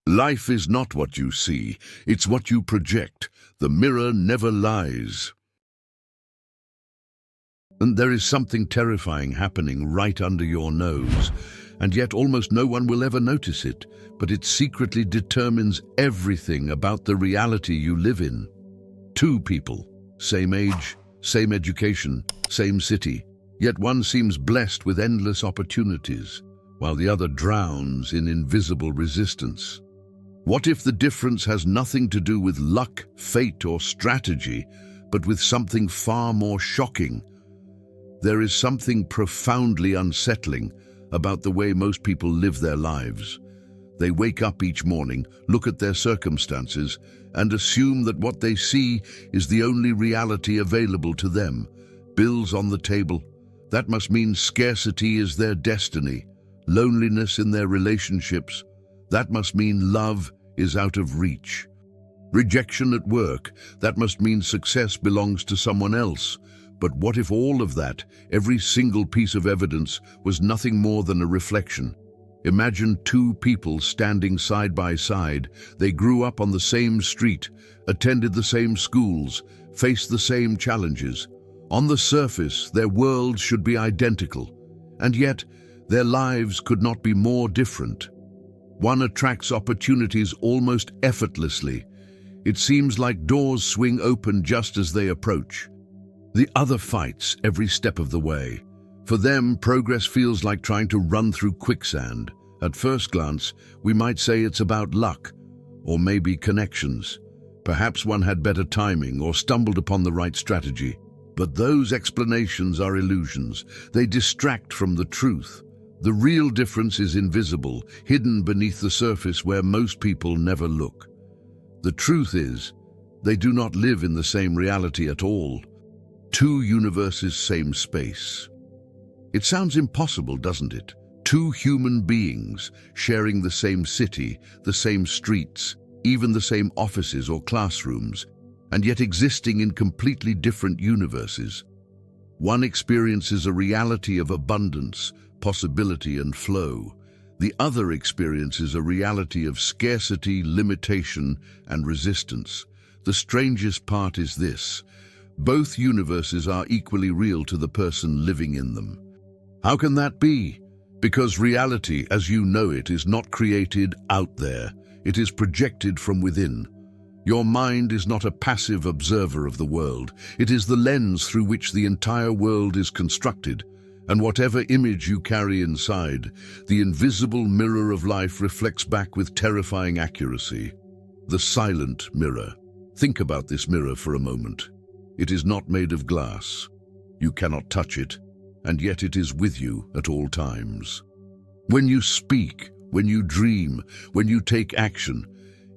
Life is not what you see, it's what you project. The mirror never lies. And there is something terrifying happening right under your nose, and yet almost no one will ever notice it, but it secretly determines everything about the reality you live in. Two people, same age, same education, same city, yet one seems blessed with endless opportunities, while the other drowns in invisible resistance. What if the difference has nothing to do with luck, fate, or strategy, but with something far more shocking? There is something profoundly unsettling about the way most people live their lives. They wake up each morning, look at their circumstances, and assume that what they see is the only reality available to them. Bills on the table. That must mean scarcity is their destiny. Loneliness in their relationships. That must mean love is out of reach. Rejection at work. That must mean success belongs to someone else. But what if all of that, every single piece of evidence, was nothing more than a reflection? Imagine two people standing side by side. They grew up on the same street, attended the same schools, faced the same challenges. On the surface, their worlds should be identical, and yet their lives could not be more different. One attracts opportunities almost effortlessly. It seems like doors swing open just as they approach. The other fights every step of the way. For them, progress feels like trying to run through quicksand. At first glance, we might say it's about luck, or maybe connections. Perhaps one had better timing or stumbled upon the right strategy. But those explanations are illusions. They distract from the truth. The real difference is invisible, hidden beneath the surface where most people never look. The truth is, they do not live in the same reality at all. Two universes, same space. It sounds impossible, doesn't it? Two human beings sharing the same city, the same streets, even the same offices or classrooms, and yet existing in completely different universes. One experiences a reality of abundance, possibility, and flow. The other experiences a reality of scarcity, limitation, and resistance. The strangest part is this: both universes are equally real to the person living in them. How can that be? Because reality, as you know it, is not created out there. It is projected from within. Your mind is not a passive observer of the world. It is the lens through which the entire world is constructed. And whatever image you carry inside, the invisible mirror of life reflects back with terrifying accuracy. The silent mirror. Think about this mirror for a moment. It is not made of glass. You cannot touch it, and yet it is with you at all times. When you speak, when you dream, when you take action,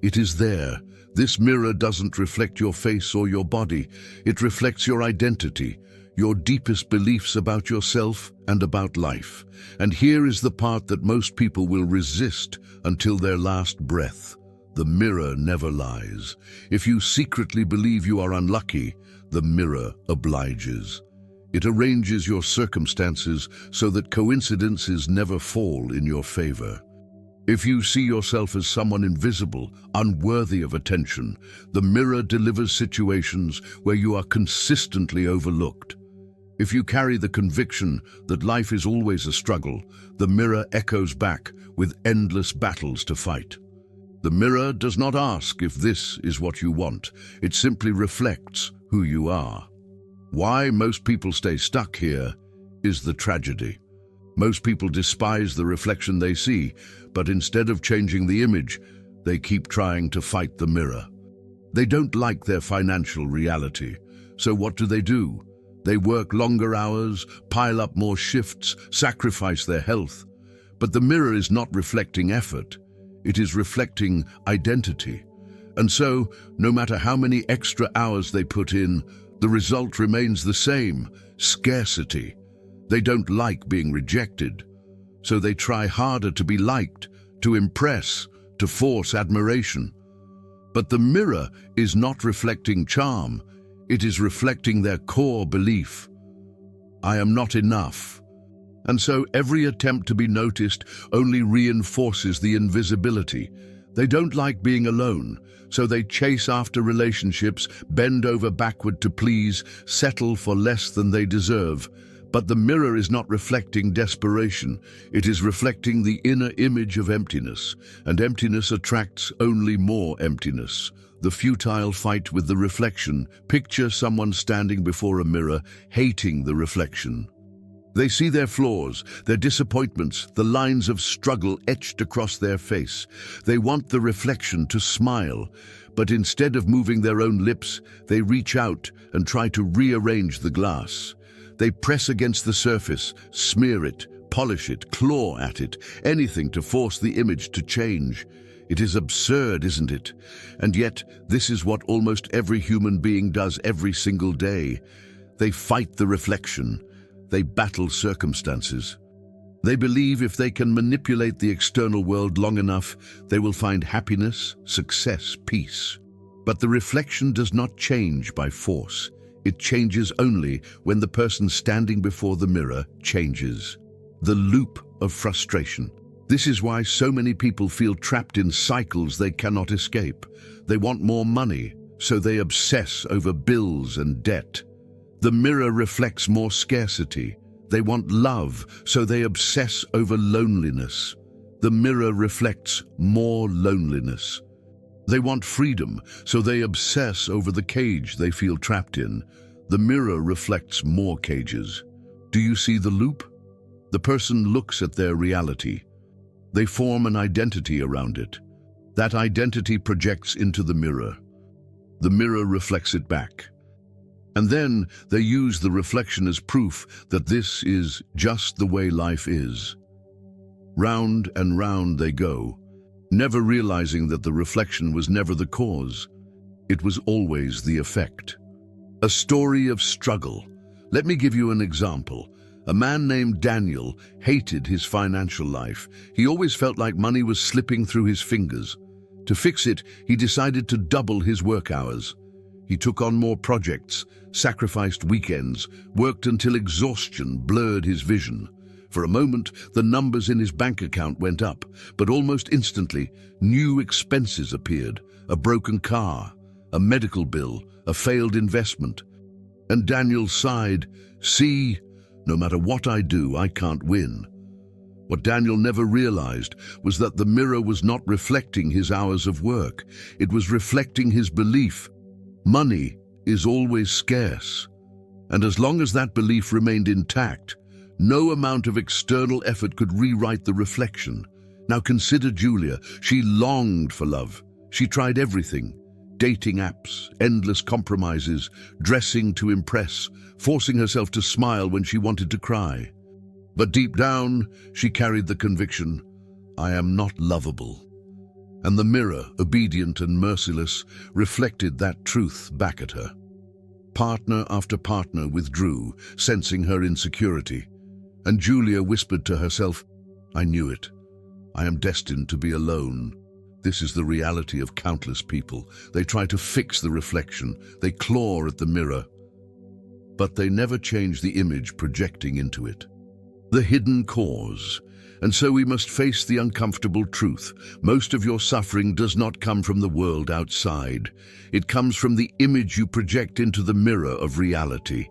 it is there. This mirror doesn't reflect your face or your body. It reflects your identity, your deepest beliefs about yourself and about life. And here is the part that most people will resist until their last breath. The mirror never lies. If you secretly believe you are unlucky, the mirror obliges. It arranges your circumstances so that coincidences never fall in your favor. If you see yourself as someone invisible, unworthy of attention, the mirror delivers situations where you are consistently overlooked. If you carry the conviction that life is always a struggle, the mirror echoes back with endless battles to fight. The mirror does not ask if this is what you want. It simply reflects who you are. Why most people stay stuck here is the tragedy. Most people despise the reflection they see, but instead of changing the image, they keep trying to fight the mirror. They don't like their financial reality, so what do? They work longer hours, pile up more shifts, sacrifice their health. But the mirror is not reflecting effort. It is reflecting identity. And so, no matter how many extra hours they put in, the result remains the same: scarcity. They don't like being rejected, so they try harder to be liked, to impress, to force admiration. But the mirror is not reflecting charm. It is reflecting their core belief: I am not enough. And so every attempt to be noticed only reinforces the invisibility. They don't like being alone, so they chase after relationships, bend over backward to please, settle for less than they deserve. But the mirror is not reflecting desperation. It is reflecting the inner image of emptiness, and emptiness attracts only more emptiness. The futile fight with the reflection. Picture someone standing before a mirror, hating the reflection. They see their flaws, their disappointments, the lines of struggle etched across their face. They want the reflection to smile, but instead of moving their own lips, they reach out and try to rearrange the glass. They press against the surface, smear it, polish it, claw at it, anything to force the image to change. It is absurd, isn't it? And yet, this is what almost every human being does every single day. They fight the reflection. They battle circumstances. They believe if they can manipulate the external world long enough, they will find happiness, success, peace. But the reflection does not change by force. It changes only when the person standing before the mirror changes. The loop of frustration. This is why so many people feel trapped in cycles they cannot escape. They want more money, so they obsess over bills and debt. The mirror reflects more scarcity. They want love, so they obsess over loneliness. The mirror reflects more loneliness. They want freedom, so they obsess over the cage they feel trapped in. The mirror reflects more cages. Do you see the loop? The person looks at their reality. They form an identity around it. That identity projects into the mirror. The mirror reflects it back. And then they use the reflection as proof that this is just the way life is. Round and round they go, never realizing that the reflection was never the cause. It was always the effect. A story of struggle. Let me give you an example. A man named Daniel hated his financial life. He always felt like money was slipping through his fingers. To fix it, he decided to double his work hours. He took on more projects, sacrificed weekends, worked until exhaustion blurred his vision. For a moment, the numbers in his bank account went up, but almost instantly, new expenses appeared. A broken car, a medical bill, a failed investment. And Daniel sighed, "See, no matter what I do, I can't win." What Daniel never realized was that the mirror was not reflecting his hours of work. It was reflecting his belief. Money is always scarce. And as long as that belief remained intact, no amount of external effort could rewrite the reflection. Now consider Julia. She longed for love. She tried everything. Dating apps, endless compromises, dressing to impress, forcing herself to smile when she wanted to cry. But deep down, she carried the conviction, "I am not lovable." And the mirror, obedient and merciless, reflected that truth back at her. Partner after partner withdrew, sensing her insecurity. And Julia whispered to herself, "I knew it. I am destined to be alone." This is the reality of countless people. They try to fix the reflection. They claw at the mirror. But they never change the image projecting into it. The hidden cause. And so we must face the uncomfortable truth. Most of your suffering does not come from the world outside. It comes from the image you project into the mirror of reality.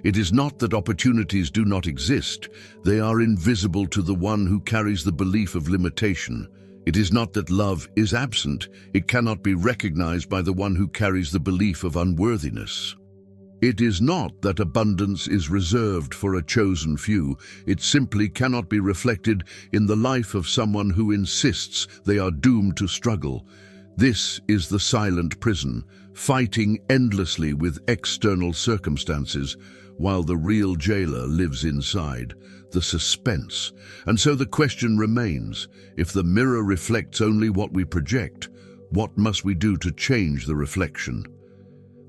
It is not that opportunities do not exist. They are invisible to the one who carries the belief of limitation. It is not that love is absent. It cannot be recognized by the one who carries the belief of unworthiness. It is not that abundance is reserved for a chosen few. It simply cannot be reflected in the life of someone who insists they are doomed to struggle. This is the silent prison, fighting endlessly with external circumstances, while the real jailer lives inside, the suspense. And so the question remains, if the mirror reflects only what we project, what must we do to change the reflection?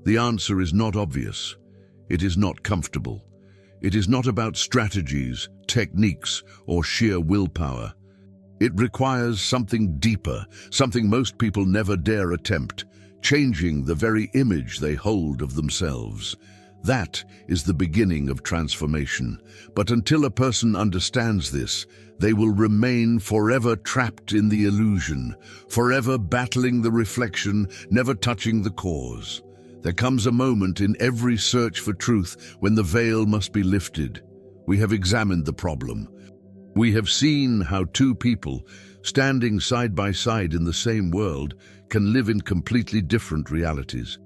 The answer is not obvious. It is not comfortable. It is not about strategies, techniques, or sheer willpower. It requires something deeper, something most people never dare attempt, changing the very image they hold of themselves. That is the beginning of transformation. But until a person understands this, they will remain forever trapped in the illusion, forever battling the reflection, never touching the cause. There comes a moment in every search for truth when the veil must be lifted. We have examined the problem. We have seen how two people, standing side by side in the same world, can live in completely different realities.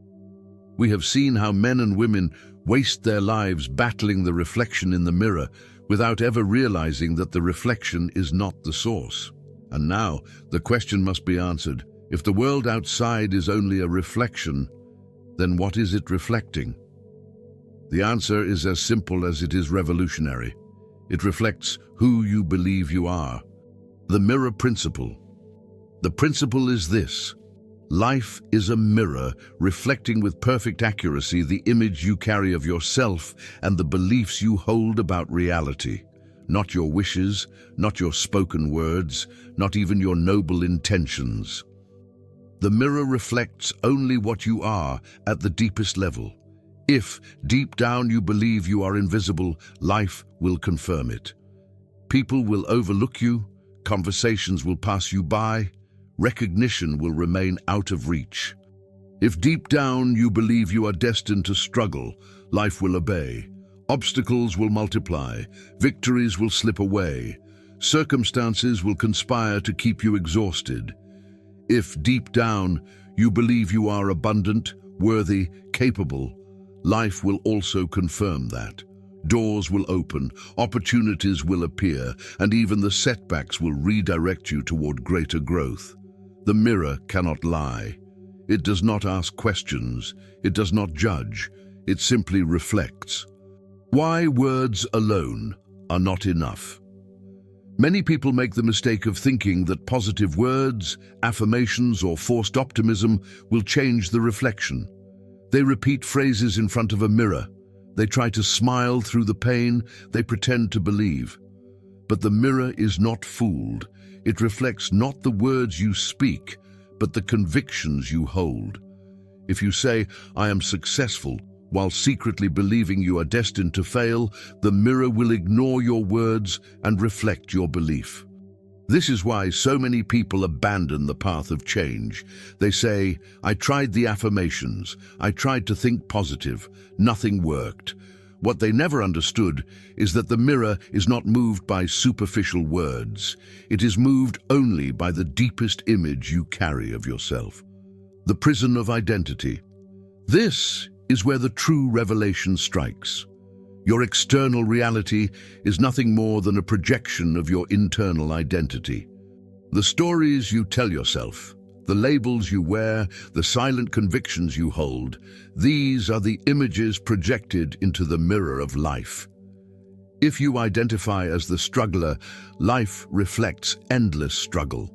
We have seen how men and women waste their lives battling the reflection in the mirror without ever realizing that the reflection is not the source. And now, the question must be answered. If the world outside is only a reflection, then what is it reflecting? The answer is as simple as it is revolutionary. It reflects who you believe you are. The mirror principle. The principle is this: life is a mirror reflecting with perfect accuracy the image you carry of yourself and the beliefs you hold about reality. Not your wishes, not your spoken words, not even your noble intentions. The mirror reflects only what you are at the deepest level. If, deep down, you believe you are invisible, life will confirm it. People will overlook you, conversations will pass you by, recognition will remain out of reach. If deep down you believe you are destined to struggle, life will obey. Obstacles will multiply, victories will slip away, circumstances will conspire to keep you exhausted. If deep down you believe you are abundant, worthy, capable, life will also confirm that. Doors will open, opportunities will appear, and even the setbacks will redirect you toward greater growth. The mirror cannot lie. It does not ask questions. It does not judge. It simply reflects. Why words alone are not enough? Many people make the mistake of thinking that positive words, affirmations, or forced optimism will change the reflection. They repeat phrases in front of a mirror. They try to smile through the pain. They pretend to believe. But the mirror is not fooled. It reflects not the words you speak, but the convictions you hold. If you say, "I am successful," while secretly believing you are destined to fail, the mirror will ignore your words and reflect your belief. This is why so many people abandon the path of change. They say, "I tried the affirmations. I tried to think positive. Nothing worked." What they never understood is that the mirror is not moved by superficial words. It is moved only by the deepest image you carry of yourself. The prison of identity. This is where the true revelation strikes. Your external reality is nothing more than a projection of your internal identity. The stories you tell yourself, the labels you wear, the silent convictions you hold, these are the images projected into the mirror of life. If you identify as the struggler, life reflects endless struggle.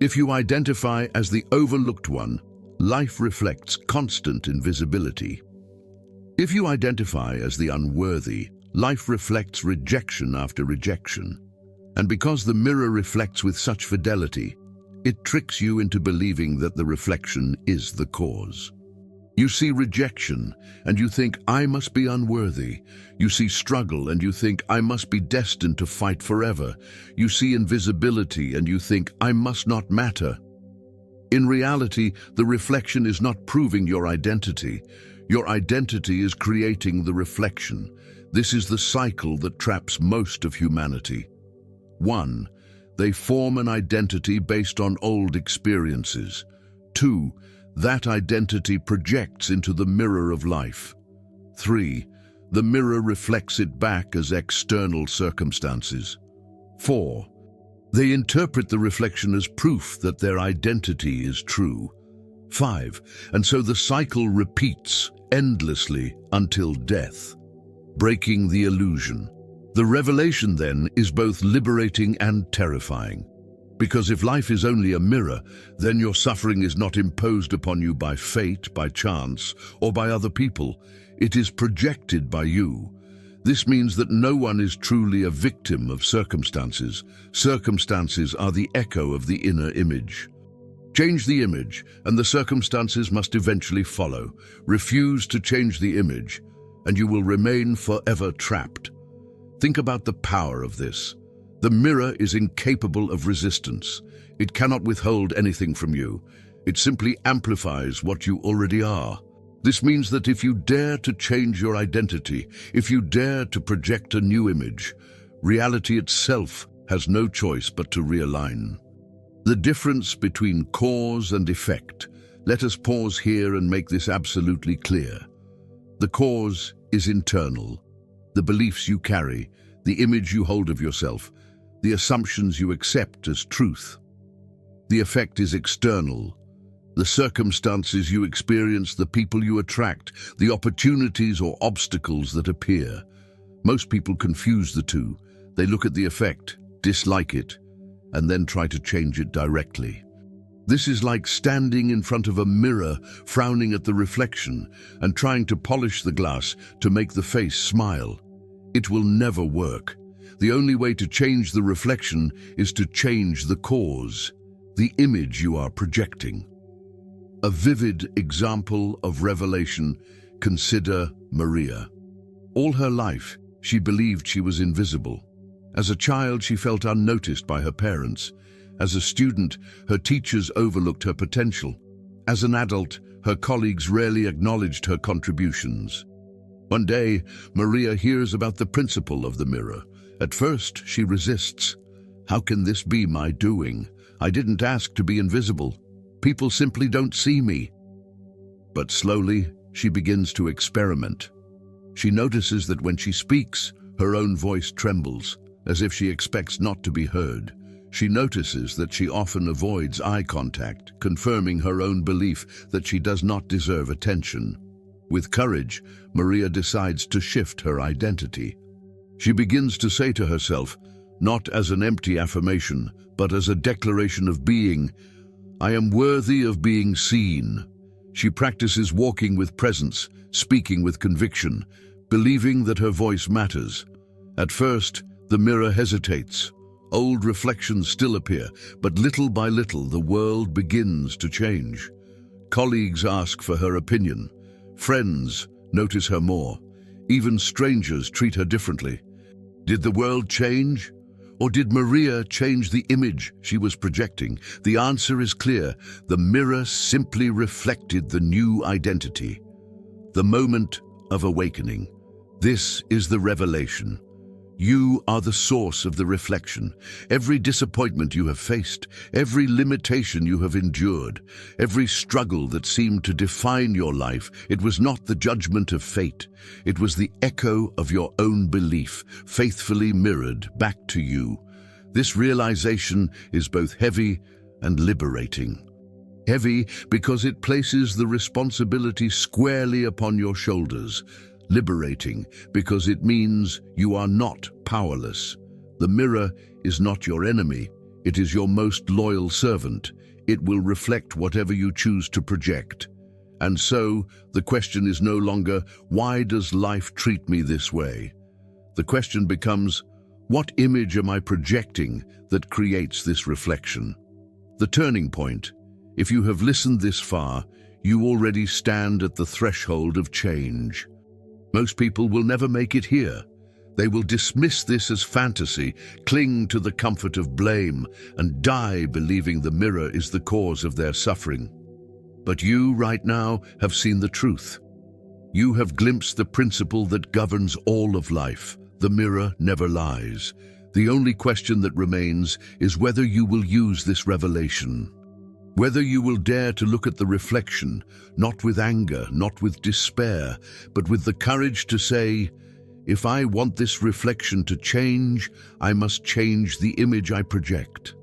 If you identify as the overlooked one, life reflects constant invisibility. If you identify as the unworthy, life reflects rejection after rejection. And because the mirror reflects with such fidelity, it tricks you into believing that the reflection is the cause. You see rejection, and you think, "I must be unworthy." You see struggle, and you think, "I must be destined to fight forever." You see invisibility, and you think, "I must not matter." In reality, the reflection is not proving your identity. Your identity is creating the reflection. This is the cycle that traps most of humanity. 1. They form an identity based on old experiences. 2. That identity projects into the mirror of life. 3. The mirror reflects it back as external circumstances. 4. They interpret the reflection as proof that their identity is true. 5. And so the cycle repeats endlessly until death, breaking the illusion. The revelation, then, is both liberating and terrifying. Because if life is only a mirror, then your suffering is not imposed upon you by fate, by chance, or by other people. It is projected by you. This means that no one is truly a victim of circumstances. Circumstances are the echo of the inner image. Change the image, and the circumstances must eventually follow. Refuse to change the image, and you will remain forever trapped. Think about the power of this. The mirror is incapable of resistance. It cannot withhold anything from you. It simply amplifies what you already are. This means that if you dare to change your identity, if you dare to project a new image, reality itself has no choice but to realign. The difference between cause and effect. Let us pause here and make this absolutely clear. The cause is internal. The beliefs you carry, the image you hold of yourself, the assumptions you accept as truth. The effect is external. The circumstances you experience, the people you attract, the opportunities or obstacles that appear. Most people confuse the two. They look at the effect, dislike it, and then try to change it directly. This is like standing in front of a mirror, frowning at the reflection, and trying to polish the glass to make the face smile. It will never work. The only way to change the reflection is to change the cause, the image you are projecting. A vivid example of revelation, consider Maria. All her life, she believed she was invisible. As a child, she felt unnoticed by her parents. As a student, her teachers overlooked her potential. As an adult, her colleagues rarely acknowledged her contributions. One day, Maria hears about the principle of the mirror. At first, she resists. How can this be my doing? I didn't ask to be invisible. People simply don't see me. But slowly, she begins to experiment. She notices that when she speaks, her own voice trembles, as if she expects not to be heard. She notices that she often avoids eye contact, confirming her own belief that she does not deserve attention. With courage, Maria decides to shift her identity. She begins to say to herself, not as an empty affirmation, but as a declaration of being, I am worthy of being seen. She practices walking with presence, speaking with conviction, believing that her voice matters. At first, the mirror hesitates. Old reflections still appear, but little by little the world begins to change. Colleagues ask for her opinion. Friends notice her more. Even strangers treat her differently. Did the world change? Or did Maria change the image she was projecting? The answer is clear. The mirror simply reflected the new identity. The moment of awakening. This is the revelation. You are the source of the reflection. Every disappointment you have faced, every limitation you have endured, every struggle that seemed to define your life, it was not the judgment of fate. It was the echo of your own belief, faithfully mirrored back to you. This realization is both heavy and liberating. Heavy because it places the responsibility squarely upon your shoulders. Liberating because it means you are not powerless. The mirror is not your enemy. It is your most loyal servant. It will reflect whatever you choose to project. And so, the question is no longer, why does life treat me this way? The question becomes, what image am I projecting that creates this reflection? The turning point. If you have listened this far, you already stand at the threshold of change. Most people will never make it here. They will dismiss this as fantasy, cling to the comfort of blame, and die believing the mirror is the cause of their suffering. But you, right now, have seen the truth. You have glimpsed the principle that governs all of life. The mirror never lies. The only question that remains is whether you will use this revelation. Whether you will dare to look at the reflection, not with anger, not with despair, but with the courage to say, if I want this reflection to change, I must change the image I project.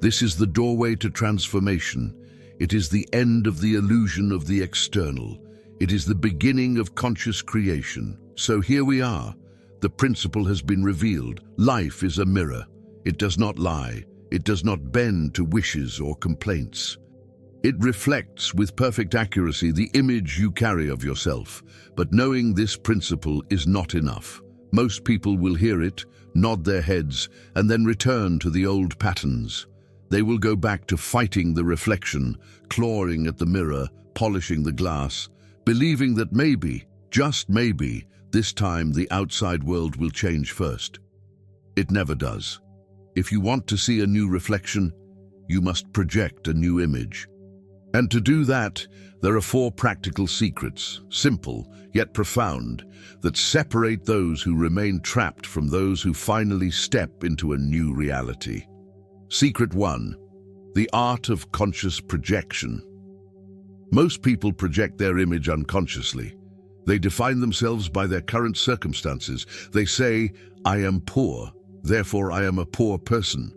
This is the doorway to transformation. It is the end of the illusion of the external. It is the beginning of conscious creation. So here we are. The principle has been revealed. Life is a mirror. It does not lie. It does not bend to wishes or complaints. It reflects with perfect accuracy the image you carry of yourself. But knowing this principle is not enough. Most people will hear it, nod their heads, and then return to the old patterns. They will go back to fighting the reflection, clawing at the mirror, polishing the glass, believing that maybe, Just maybe, this time the outside world will change first. It never does. If you want to see a new reflection, you must project a new image. And to do that, there are 4 practical secrets, simple yet profound, that separate those who remain trapped from those who finally step into a new reality. Secret 1. The art of conscious projection. Most people project their image unconsciously. They define themselves by their current circumstances. They say, "I am poor, therefore I am a poor person.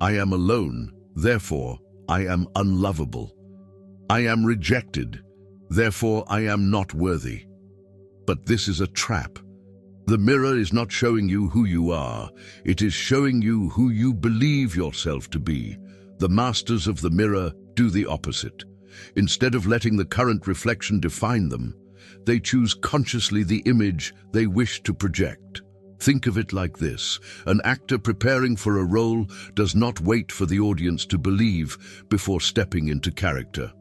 I am alone, therefore I am unlovable. I am rejected, therefore I am not worthy." But this is a trap. The mirror is not showing you who you are. It is showing you who you believe yourself to be. The masters of the mirror do the opposite. Instead of letting the current reflection define them, they choose consciously the image they wish to project. Think of it like this. An actor preparing for a role does not wait for the audience to believe before stepping into character.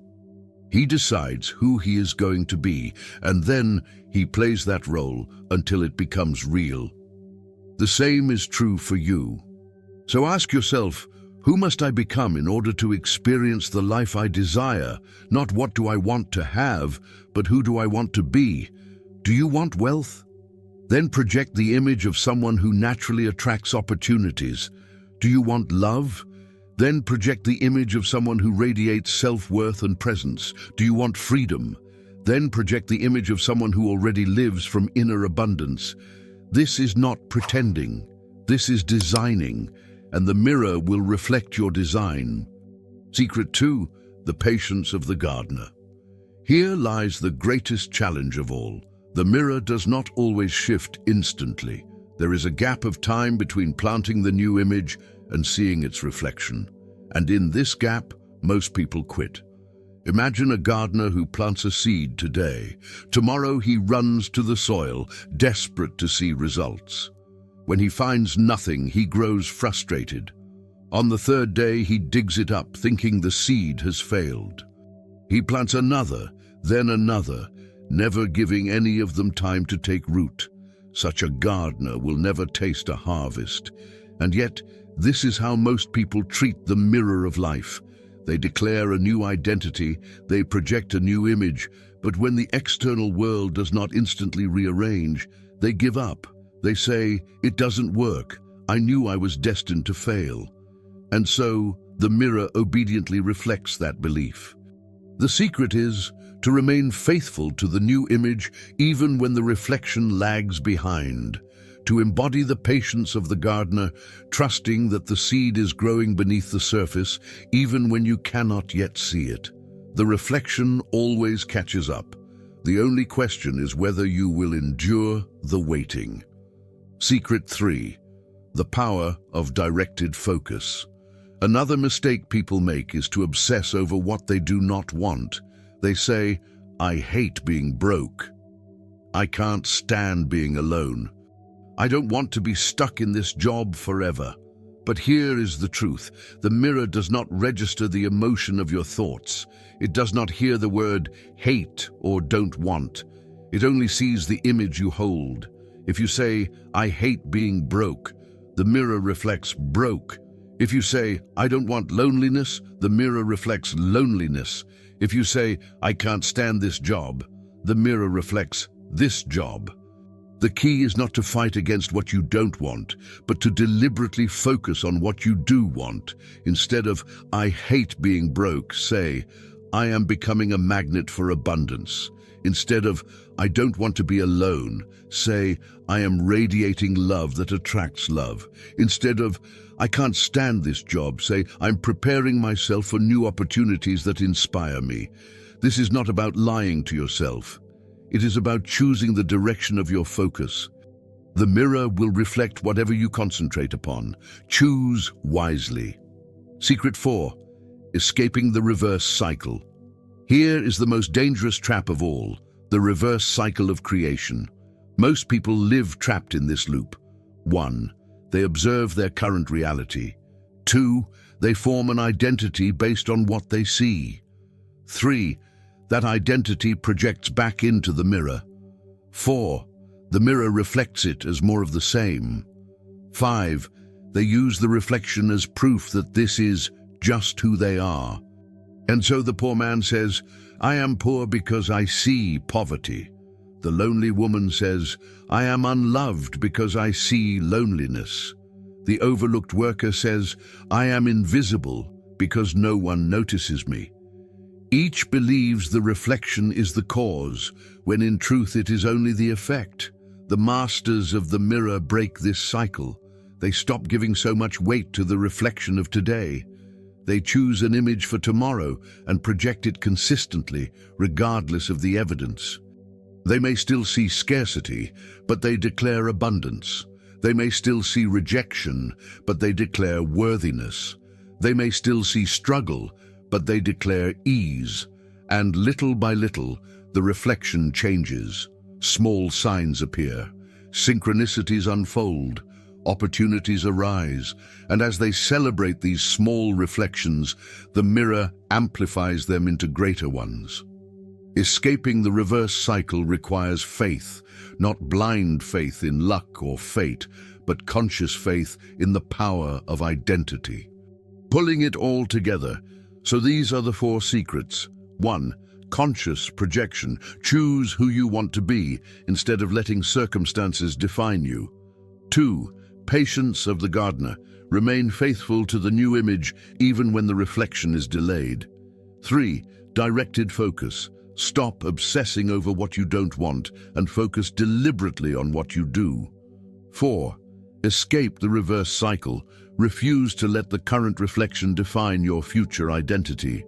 He decides who he is going to be, and then he plays that role until it becomes real. The same is true for you. So ask yourself, who must I become in order to experience the life I desire? Not what do I want to have, but who do I want to be? Do you want wealth? Then project the image of someone who naturally attracts opportunities. Do you want love? Then project the image of someone who radiates self-worth and presence. Do you want freedom? Then project the image of someone who already lives from inner abundance. This is not pretending. This is designing, and the mirror will reflect your design. Secret 2, the patience of the gardener. Here lies the greatest challenge of all. The mirror does not always shift instantly. There is a gap of time between planting the new image and seeing its reflection. And in this gap, most people quit. Imagine a gardener who plants a seed today. Tomorrow he runs to the soil, desperate to see results. When he finds nothing, he grows frustrated. On the 3rd day, he digs it up, thinking the seed has failed. He plants another, then another, never giving any of them time to take root. Such a gardener will never taste a harvest. And yet, this is how most people treat the mirror of life. They declare a new identity, they project a new image, but when the external world does not instantly rearrange, they give up. They say, "It doesn't work. I knew I was destined to fail." And so, the mirror obediently reflects that belief. The secret is to remain faithful to the new image even when the reflection lags behind. To embody the patience of the gardener, trusting that the seed is growing beneath the surface, even when you cannot yet see it. The reflection always catches up. The only question is whether you will endure the waiting. Secret 3. The power of directed focus. Another mistake people make is to obsess over what they do not want. They say, "I hate being broke. I can't stand being alone. I don't want to be stuck in this job forever." But here is the truth. The mirror does not register the emotion of your thoughts. It does not hear the word hate or don't want. It only sees the image you hold. If you say, "I hate being broke," the mirror reflects broke. If you say, "I don't want loneliness," the mirror reflects loneliness. If you say, "I can't stand this job," the mirror reflects this job. The key is not to fight against what you don't want, but to deliberately focus on what you do want. Instead of, "I hate being broke," say, "I am becoming a magnet for abundance." Instead of, "I don't want to be alone," say, "I am radiating love that attracts love." Instead of, "I can't stand this job," say, "I'm preparing myself for new opportunities that inspire me." This is not about lying to yourself. It is about choosing the direction of your focus. The mirror will reflect whatever you concentrate upon. Choose wisely. Secret 4. Escaping the reverse cycle. Here is the most dangerous trap of all, the reverse cycle of creation. Most people live trapped in this loop. 1. They observe their current reality. 2. They form an identity based on what they see. 3. That identity projects back into the mirror. 4. The mirror reflects it as more of the same. 5. They use the reflection as proof that this is just who they are. And so the poor man says, "I am poor because I see poverty." The lonely woman says, "I am unloved because I see loneliness." The overlooked worker says, "I am invisible because no one notices me." Each believes the reflection is the cause, when in truth it is only the effect. The masters of the mirror break this cycle. They stop giving so much weight to the reflection of today. They choose an image for tomorrow and project it consistently, regardless of the evidence. They may still see scarcity, but they declare abundance. They may still see rejection, but they declare worthiness. They may still see struggle, but they declare ease. And little by little, the reflection changes. Small signs appear. Synchronicities unfold. Opportunities arise, and as they celebrate these small reflections, the mirror amplifies them into greater ones. Escaping the reverse cycle requires faith, not blind faith in luck or fate, but conscious faith in the power of identity. Pulling it all together, so these are the 4 secrets. 1. Conscious projection. Choose who you want to be, instead of letting circumstances define you. 2. Patience of the gardener. Remain faithful to the new image even when the reflection is delayed. 3. Directed focus. Stop obsessing over what you don't want and focus deliberately on what you do. 4. Escape the reverse cycle. Refuse to let the current reflection define your future identity.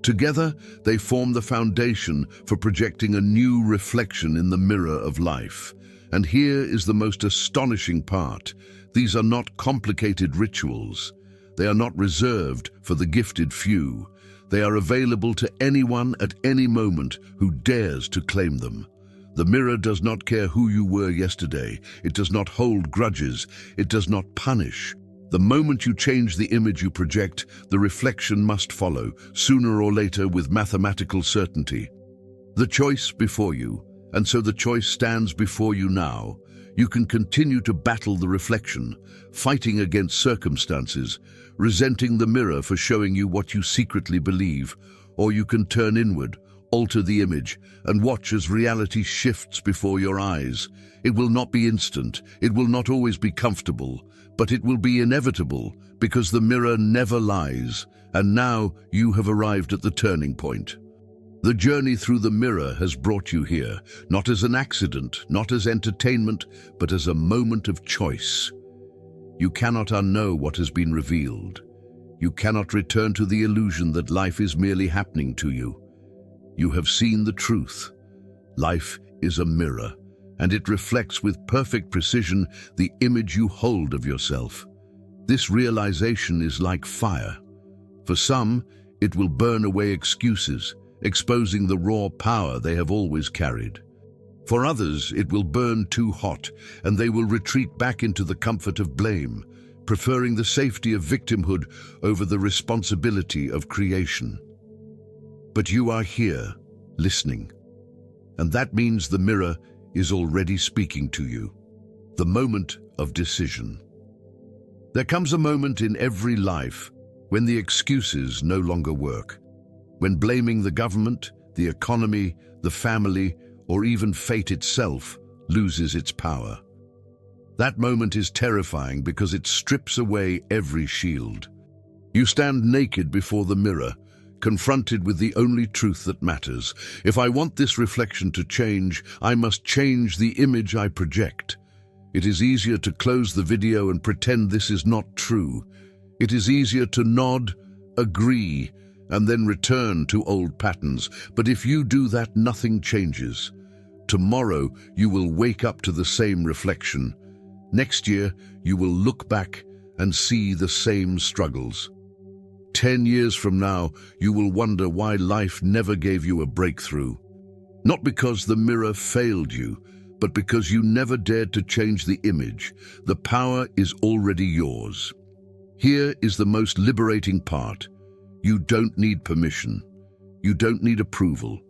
Together, they form the foundation for projecting a new reflection in the mirror of life. And here is the most astonishing part. These are not complicated rituals. They are not reserved for the gifted few. They are available to anyone at any moment who dares to claim them. The mirror does not care who you were yesterday. It does not hold grudges. It does not punish. The moment you change the image you project, the reflection must follow, sooner or later with mathematical certainty. The choice before you, and so the choice stands before you now. You can continue to battle the reflection, fighting against circumstances, resenting the mirror for showing you what you secretly believe, or you can turn inward, alter the image, and watch as reality shifts before your eyes. It will not be instant, it will not always be comfortable, but it will be inevitable, because the mirror never lies, and now you have arrived at the turning point. The journey through the mirror has brought you here, not as an accident, not as entertainment, but as a moment of choice. You cannot unknow what has been revealed. You cannot return to the illusion that life is merely happening to you. You have seen the truth. Life is a mirror, and it reflects with perfect precision the image you hold of yourself. This realization is like fire. For some, it will burn away excuses, exposing the raw power they have always carried. For others, it will burn too hot, and they will retreat back into the comfort of blame, preferring the safety of victimhood over the responsibility of creation. But you are here, listening. And that means the mirror is already speaking to you. The moment of decision. There comes a moment in every life when the excuses no longer work. When blaming the government, the economy, the family, or even fate itself loses its power. That moment is terrifying because it strips away every shield. You stand naked before the mirror, confronted with the only truth that matters. If I want this reflection to change, I must change the image I project. It is easier to close the video and pretend this is not true. It is easier to nod, agree, and then return to old patterns. But if you do that, nothing changes. Tomorrow, you will wake up to the same reflection. Next year, you will look back and see the same struggles. 10 years from now, you will wonder why life never gave you a breakthrough. Not because the mirror failed you, but because you never dared to change the image. The power is already yours. Here is the most liberating part. You don't need permission. You don't need approval.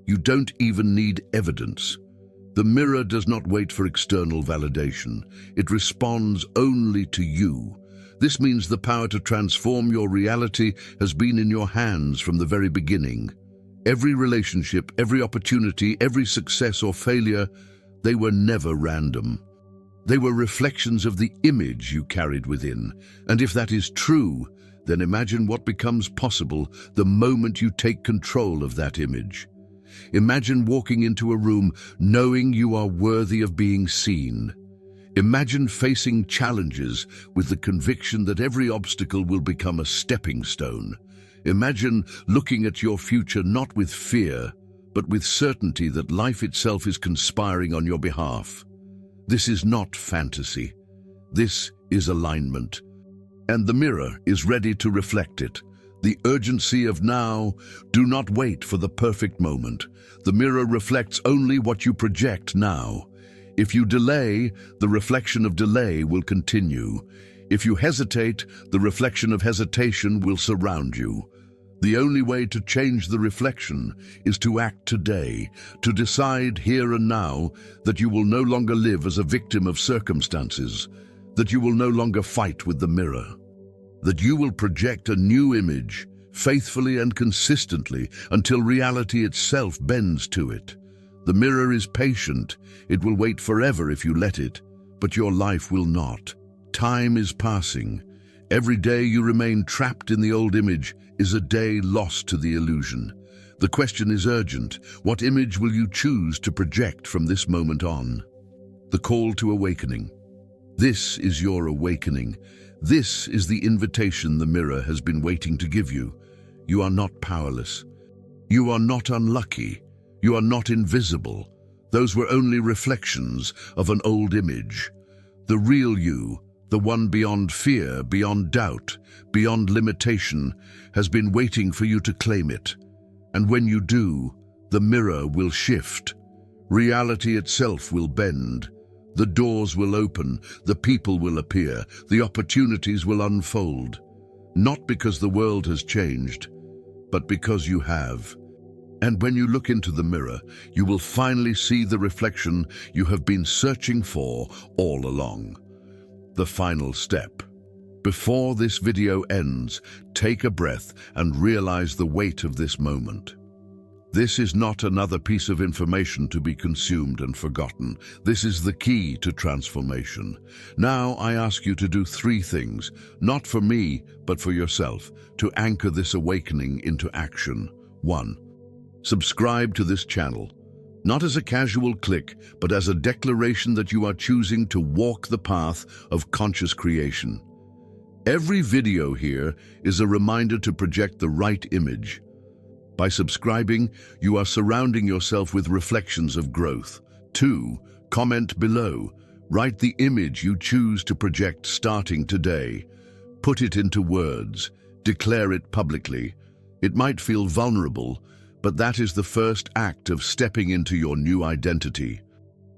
You don't even need evidence. The mirror does not wait for external validation. It responds only to you. This means the power to transform your reality has been in your hands from the very beginning. Every relationship, every opportunity, every success or failure, they were never random. They were reflections of the image you carried within. And if that is true, then imagine what becomes possible the moment you take control of that image. Imagine walking into a room knowing you are worthy of being seen. Imagine facing challenges with the conviction that every obstacle will become a stepping stone. Imagine looking at your future not with fear, but with certainty that life itself is conspiring on your behalf. This is not fantasy. This is alignment. And the mirror is ready to reflect it. The urgency of now. Do not wait for the perfect moment. The mirror reflects only what you project now. If you delay, the reflection of delay will continue. If you hesitate, the reflection of hesitation will surround you. The only way to change the reflection is to act today, to decide here and now that you will no longer live as a victim of circumstances, that you will no longer fight with the mirror, that you will project a new image faithfully and consistently until reality itself bends to it. The mirror is patient. It will wait forever if you let it, but your life will not. Time is passing. Every day you remain trapped in the old image is a day lost to the illusion. The question is urgent. What image will you choose to project from this moment on? The call to awakening. This is your awakening. This is the invitation the mirror has been waiting to give you. You are not powerless. You are not unlucky. You are not invisible. Those were only reflections of an old image. The real you, the one beyond fear, beyond doubt, beyond limitation, has been waiting for you to claim it. And when you do, the mirror will shift. Reality itself will bend. The doors will open, the people will appear, the opportunities will unfold. Not because the world has changed, but because you have. And when you look into the mirror, you will finally see the reflection you have been searching for all along. The final step. Before this video ends, take a breath and realize the weight of this moment. This is not another piece of information to be consumed and forgotten. This is the key to transformation. Now I ask you to do 3 things, not for me, but for yourself, to anchor this awakening into action. 1. Subscribe to this channel. Not as a casual click, but as a declaration that you are choosing to walk the path of conscious creation. Every video here is a reminder to project the right image. By subscribing, you are surrounding yourself with reflections of growth. 2. Comment below. Write the image you choose to project starting today. Put it into words. Declare it publicly. It might feel vulnerable, but that is the first act of stepping into your new identity.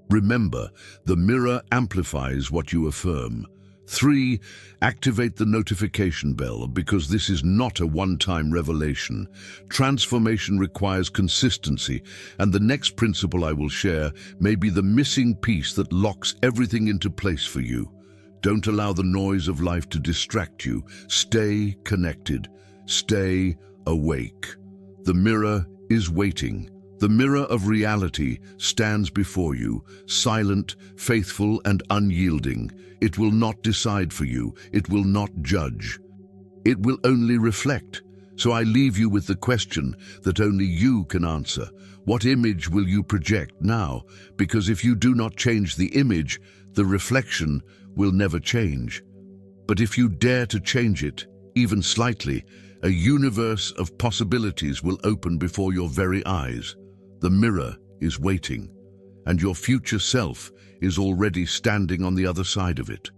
Remember, the mirror amplifies what you affirm. 3. Activate the notification bell, because this is not a one-time revelation. Transformation requires consistency, and the next principle I will share may be the missing piece that locks everything into place for you. Don't allow the noise of life to distract you. Stay connected. Stay awake. The mirror is waiting. The mirror of reality stands before you, silent, faithful, and unyielding. It will not decide for you. It will not judge. It will only reflect. So I leave you with the question that only you can answer. What image will you project now? Because if you do not change the image, the reflection will never change. But if you dare to change it, even slightly, a universe of possibilities will open before your very eyes. The mirror is waiting, and your future self is already standing on the other side of it.